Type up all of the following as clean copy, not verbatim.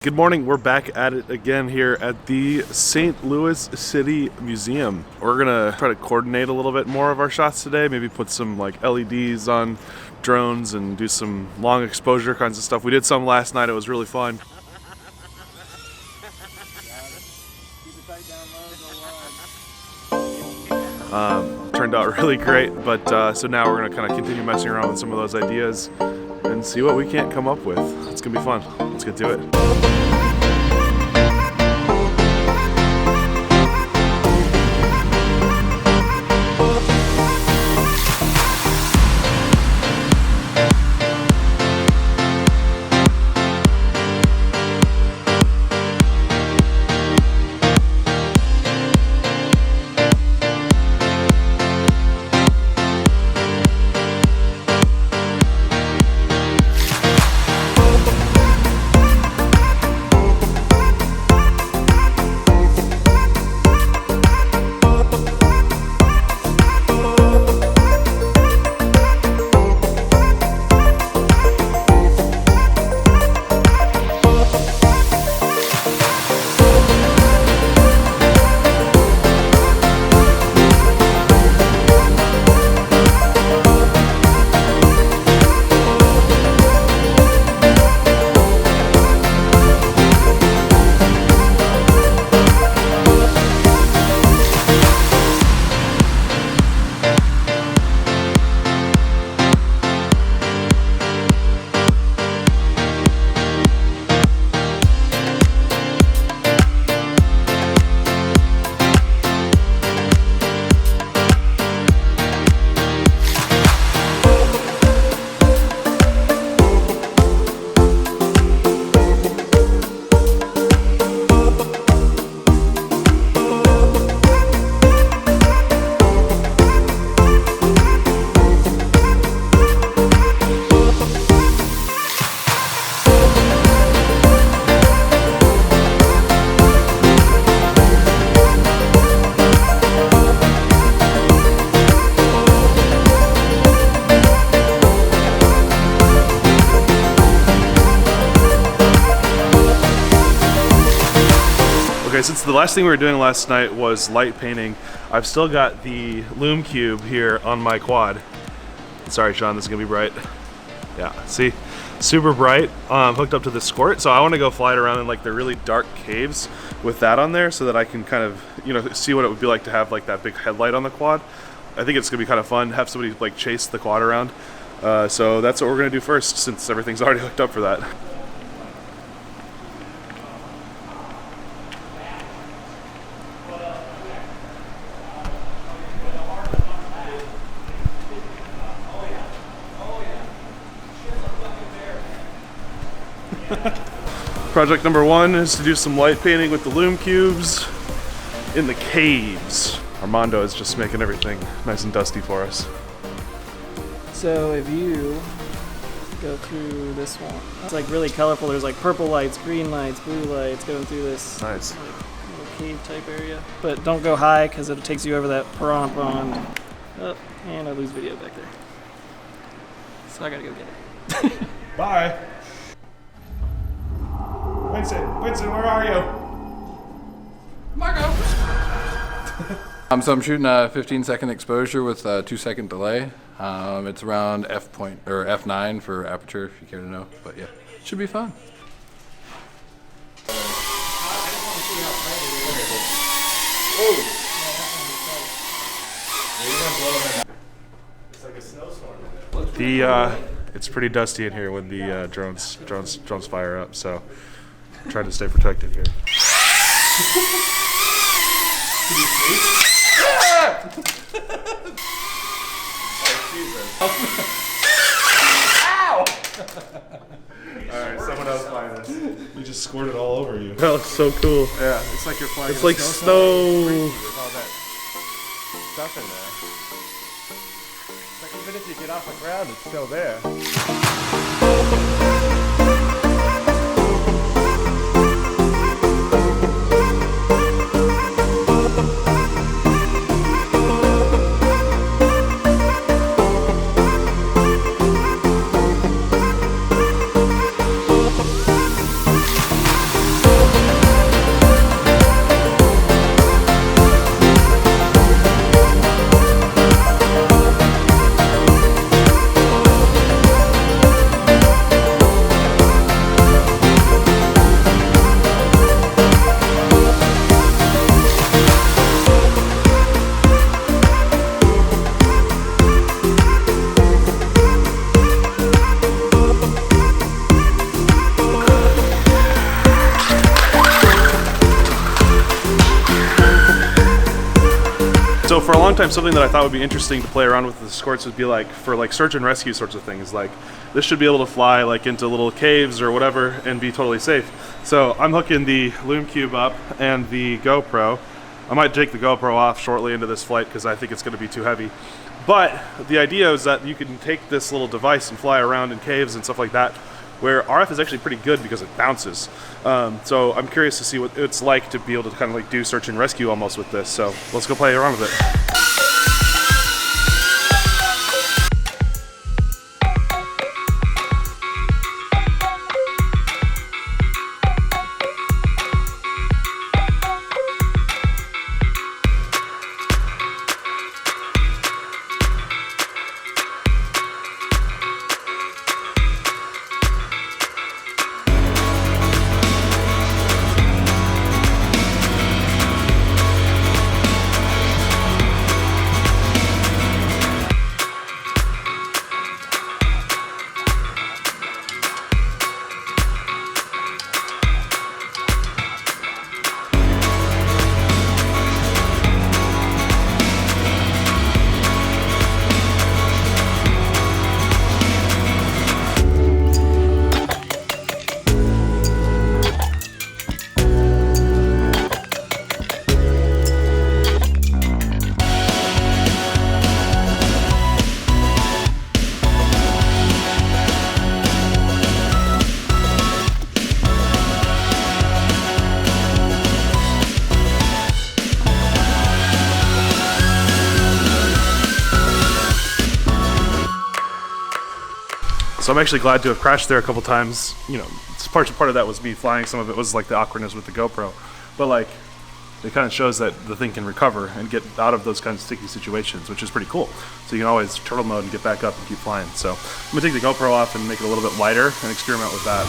Good morning, we're back at it again here at the St. Louis City Museum. We're gonna try to coordinate a little bit more of our shots today, maybe put some like LEDs on drones and do some long exposure kinds of stuff. We did some last night, it was really fun. Turned out really great, but so now we're gonna kind of continue messing around with some of those ideas and see what we can't come up with. It's gonna be fun. Let's get to it. Okay, since the last thing we were doing last night was light painting, I've still got the Lume Cube here on my quad. Sorry, Sean, this is gonna be bright. Yeah, see? Super bright, hooked up to the squirt. So I wanna go fly it around in like the really dark caves with that on there so that I can kind of, you know, see what it would be like to have like that big headlight on the quad. I think it's gonna be kind of fun, have somebody like chase the quad around. So that's what we're gonna do first since everything's already hooked up for that. Project number one is to do some light painting with the Lume Cubes in the caves. Armando is just making everything nice and dusty for us. So if you go through this one, it's like really colorful. There's like purple lights, green lights, blue lights going through this Nice. like little cave type area. But don't go high because it takes you over that piranha pond. Oh, and I lose video back there. So I gotta go get it. Bye. Winston, where are you? Marco! So I'm shooting a 15-second exposure with a 2-second delay. It's around F9 for aperture, if you care to know. But yeah, should be fun. It's like a snowstorm. It's pretty dusty in here when the drones fire up, so I'm trying to stay protected here. Ow! Alright, someone else find this. You just squirted all over you. That looks so cool. Yeah, it's like you're flying. It's like snow. There's all that stuff in there. Like even if you get off the ground, it's still there. for a long time, something that I thought would be interesting to play around with the Squirts would be like for like search and rescue sorts of things. Like this should be able to fly like into little caves or whatever and be totally safe. So I'm hooking the Loom Cube up and the GoPro. I might take the GoPro off shortly into this flight because I think it's going to be too heavy. But the idea is that you can take this little device and fly around in caves and stuff like that, where RF is actually pretty good because it bounces. So I'm curious to see what it's like to be able to kind of like do search and rescue almost with this. So let's go play around with it. So I'm actually glad to have crashed there a couple times. You know, part of that was me flying. Some of it was like the awkwardness with the GoPro. But like, it kind of shows that the thing can recover and get out of those kinds of sticky situations, which is pretty cool. So you can always turtle mode and get back up and keep flying. So I'm gonna take the GoPro off and make it a little bit lighter and experiment with that.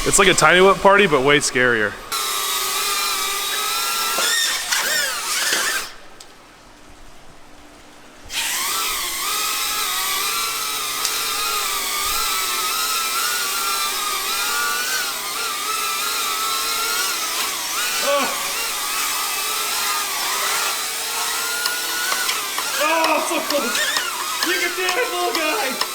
It's like a tiny whip party, but way scarier. Oh, so close! You can do it, little guy!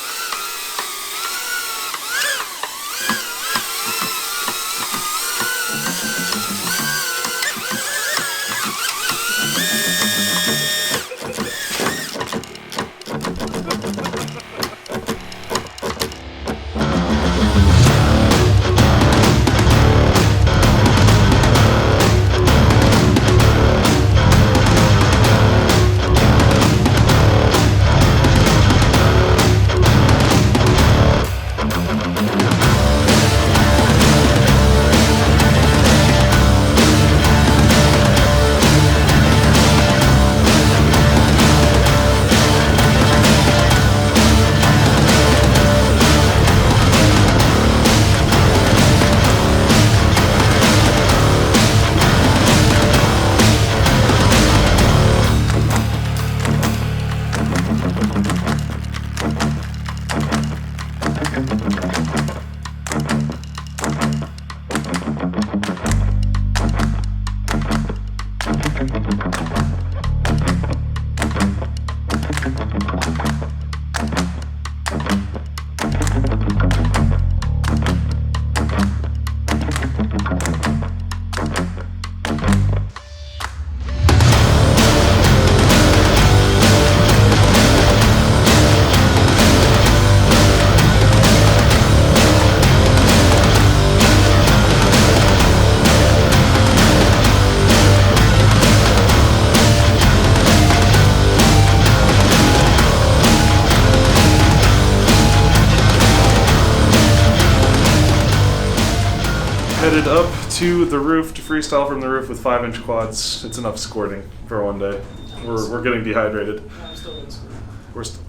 to the roof to freestyle from the roof with 5-inch quads. It's enough squirting for one day. We're getting dehydrated. I'm still in school.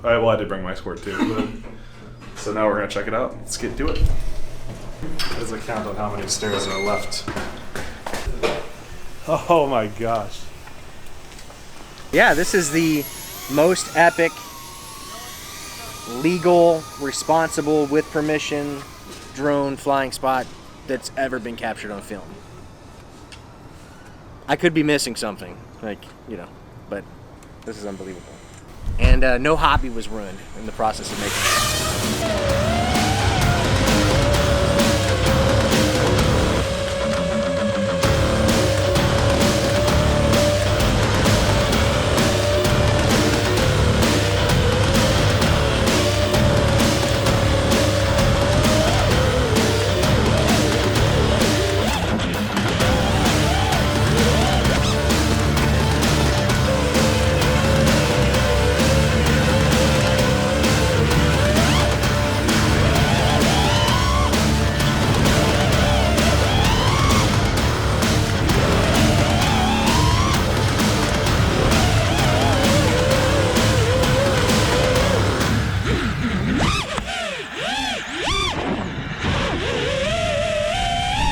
Well, I did bring my squirt too. But, so now we're gonna check it out. Let's get to it. There's a count on how many stairs are left. Oh my gosh. Yeah, this is the most epic, legal, responsible, with permission drone flying spot that's ever been captured on film. I could be missing something, like, you know, but this is unbelievable. And no hobby was ruined in the process of making this.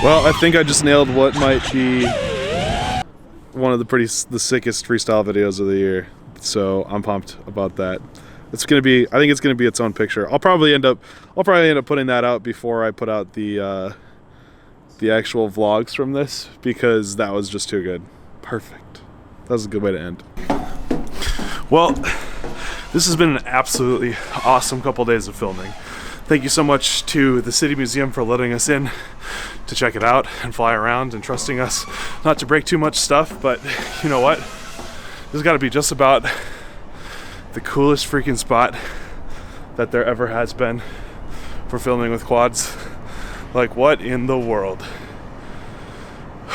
Well, I think I just nailed what might be one of the sickest freestyle videos of the year. So I'm pumped about that. It's gonna be. I think it's gonna be its own picture. I'll probably end up putting that out before I put out the actual vlogs from this, because that was just too good. Perfect. That was a good way to end. Well, this has been an absolutely awesome couple days of filming. Thank you so much to the City Museum for letting us in to check it out and fly around and trusting us not to break too much stuff, but you know what? This has got to be just about the coolest freaking spot that there ever has been for filming with quads. Like, what in the world?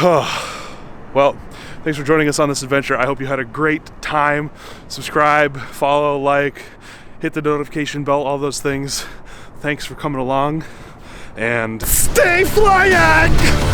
Well, thanks for joining us on this adventure. I hope you had a great time. Subscribe, follow, like, hit the notification bell, all those things. Thanks for coming along, and stay flying!